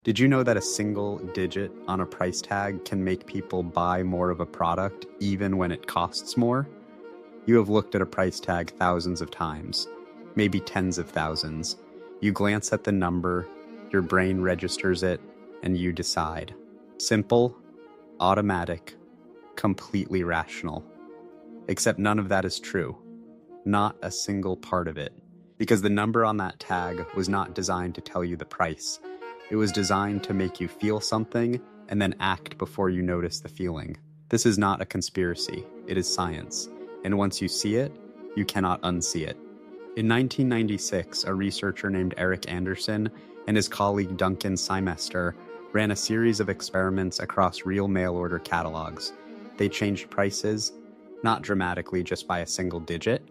Did you know that a single digit on a price tag can make people buy more of a product even when it costs more? You have looked at a price tag thousands of times, maybe tens of thousands. You glance at the number, your brain registers it, and you decide. Simple, automatic, completely rational. Except none of that is true. Not a single part of it. Because the number on that tag was not designed to tell you the price. It was designed to make you feel something and then act before you notice the feeling. This is not a conspiracy, it is science. And once you see it, you cannot unsee it. In 1996, a researcher named Eric Anderson and his colleague Duncan Symester ran a series of experiments across real mail order catalogs. They changed prices, not dramatically just by a single digit.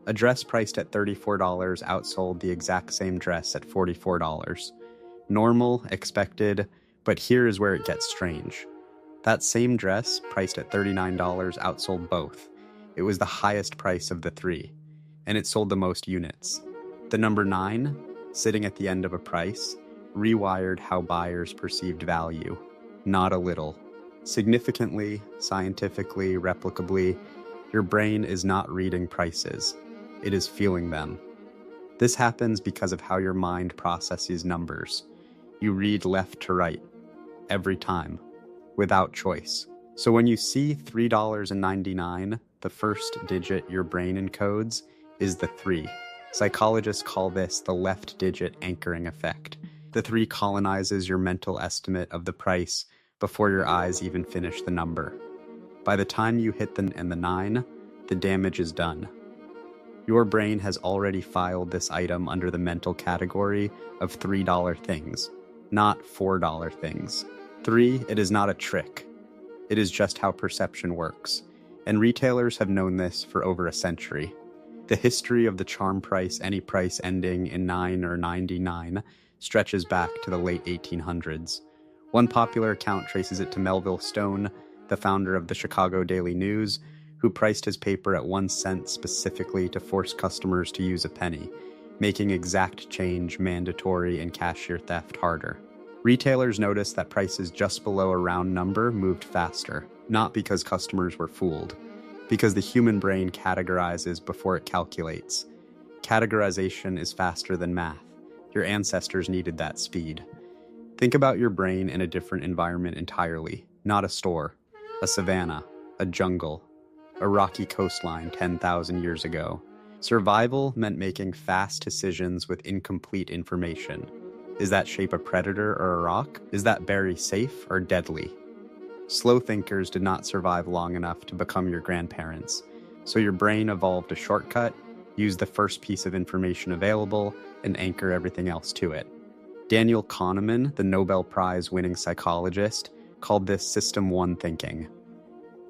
A dress priced at $34 outsold the exact same dress at $44. Normal, expected, but here is where it gets strange. That same dress, priced at $39, outsold both. It was the highest price of the three, and it sold the most units. The number 9, sitting at the end of a price, rewired how buyers perceived value, not a little. Significantly, scientifically, replicably, your brain is not reading prices. It is feeling them. This happens because of how your mind processes numbers. You read left to right, every time, without choice. So when you see $3.99, the first digit your brain encodes is the 3. Psychologists call this the left digit anchoring effect. The 3 colonizes your mental estimate of the price before your eyes even finish the number. By the time you hit the 9, the damage is done. Your brain has already filed this item under the mental category of $3 things, not $4 things. 3, it is not a trick. It is just how perception works, and retailers have known this for over a century. The history of the charm price, any price ending in 9 or 99, stretches back to the late 1800s. One popular account traces it to Melville Stone, the founder of the Chicago Daily News, who priced his paper at 1 cent specifically to force customers to use a penny, making exact change mandatory and cashier theft harder. Retailers noticed that prices just below a round number moved faster, not because customers were fooled, because the human brain categorizes before it calculates. Categorization is faster than math. Your ancestors needed that speed. Think about your brain in a different environment entirely, not a store, a savanna, a jungle, a rocky coastline 10,000 years ago. Survival meant making fast decisions with incomplete information. Is that shape a predator or a rock? Is that berry safe or deadly? Slow thinkers did not survive long enough to become your grandparents, so your brain evolved a shortcut, use the first piece of information available, and anchor everything else to it. Daniel Kahneman, the Nobel Prize-winning psychologist, called this System 1 thinking.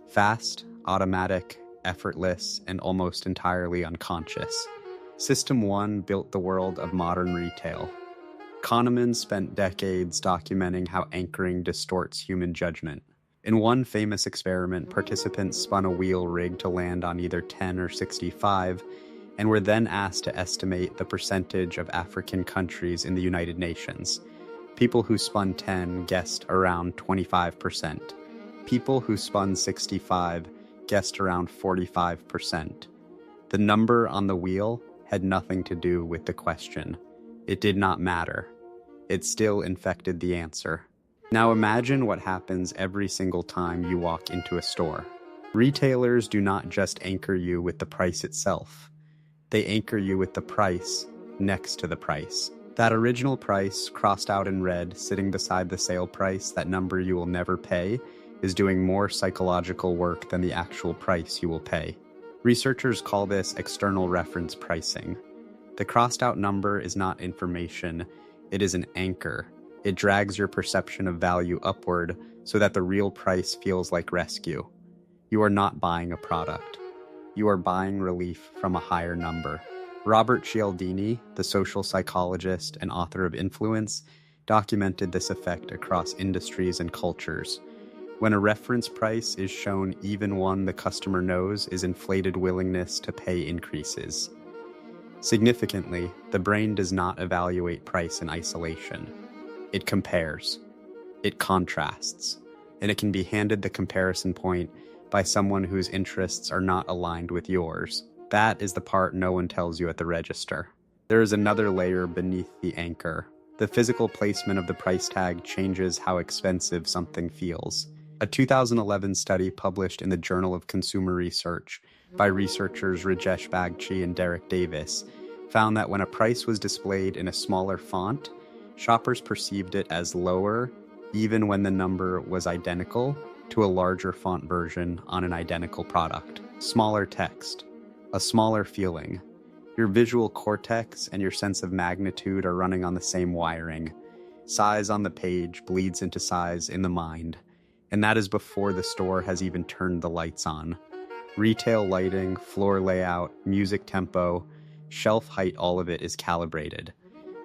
Fast, automatic, effortless, and almost entirely unconscious. System 1 built the world of modern retail. Kahneman spent decades documenting how anchoring distorts human judgment. In one famous experiment, participants spun a wheel rigged to land on either 10 or 65, and were then asked to estimate the percentage of African countries in the United Nations. People who spun 10 guessed around 25%. People who spun 65 guessed around 45%. The number on the wheel had nothing to do with the question. It did not matter. It still infected the answer. Now imagine what happens every single time you walk into a store. Retailers do not just anchor you with the price itself. They anchor you with the price next to the price. That original price, crossed out in red, sitting beside the sale price, that number you will never pay, is doing more psychological work than the actual price you will pay. Researchers call this external reference pricing. The crossed out number is not information, it is an anchor. It drags your perception of value upward so that the real price feels like rescue. You are not buying a product. You are buying relief from a higher number. Robert Cialdini, the social psychologist and author of Influence, documented this effect across industries and cultures. When a reference price is shown, even one the customer knows, is inflated willingness to pay increases. Significantly, the brain does not evaluate price in isolation. It compares, it contrasts, and it can be handed the comparison point by someone whose interests are not aligned with yours. That is the part no one tells you at the register. There is another layer beneath the anchor. The physical placement of the price tag changes how expensive something feels. A 2011 study published in the Journal of Consumer Research by researchers Rajesh Bagchi and Derek Davis found that when a price was displayed in a smaller font, shoppers perceived it as lower even when the number was identical to a larger font version on an identical product. Smaller text, a smaller feeling. Your visual cortex and your sense of magnitude are running on the same wiring. Size on the page bleeds into size in the mind, and that is before the store has even turned the lights on. Retail lighting, floor layout, music tempo, shelf height, all of it is calibrated.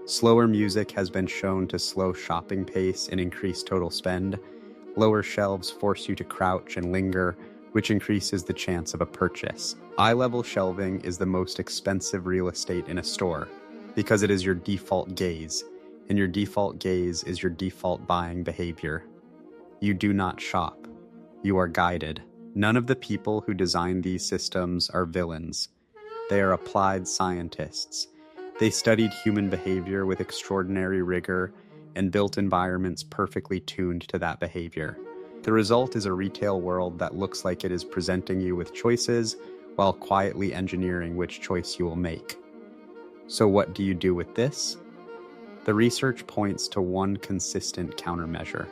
Slower music has been shown to slow shopping pace and increase total spend. Lower shelves force you to crouch and linger, which increases the chance of a purchase. Eye-level shelving is the most expensive real estate in a store because it is your default gaze, and your default gaze is your default buying behavior. You do not shop. You are guided. None of the people who design these systems are villains. They are applied scientists. They studied human behavior with extraordinary rigor and built environments perfectly tuned to that behavior. The result is a retail world that looks like it is presenting you with choices while quietly engineering which choice you will make. So what do you do with this? The research points to one consistent countermeasure.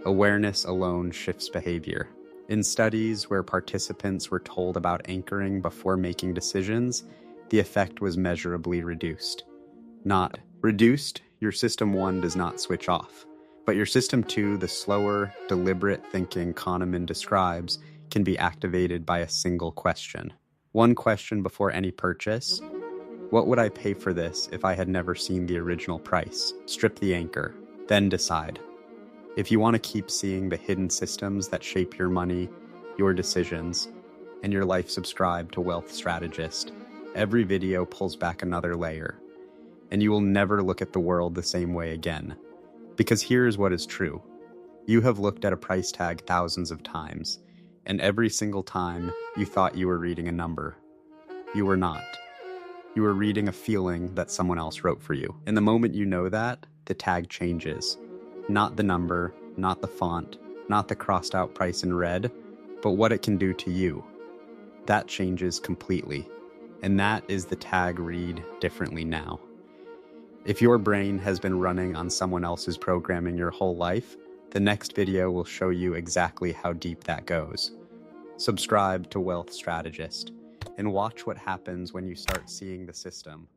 Awareness alone shifts behavior. In studies where participants were told about anchoring before making decisions, the effect was measurably reduced. Not reduced, your system 1 does not switch off. But your system 2, the slower, deliberate thinking Kahneman describes, can be activated by a single question. One question before any purchase. What would I pay for this if I had never seen the original price? Strip the anchor, then decide. If you want to keep seeing the hidden systems that shape your money, your decisions, and your life, subscribe to Wealth Strategist. Every video pulls back another layer, and you will never look at the world the same way again. Because here is what is true. You have looked at a price tag thousands of times, and every single time you thought you were reading a number. You were not. You were reading a feeling that someone else wrote for you. And the moment you know that, the tag changes. Not the number, not the font, not the crossed out price in red, but what it can do to you. That changes completely. And that is the tag read differently now. If your brain has been running on someone else's programming your whole life, the next video will show you exactly how deep that goes. Subscribe to Wealth Strategist and watch what happens when you start seeing the system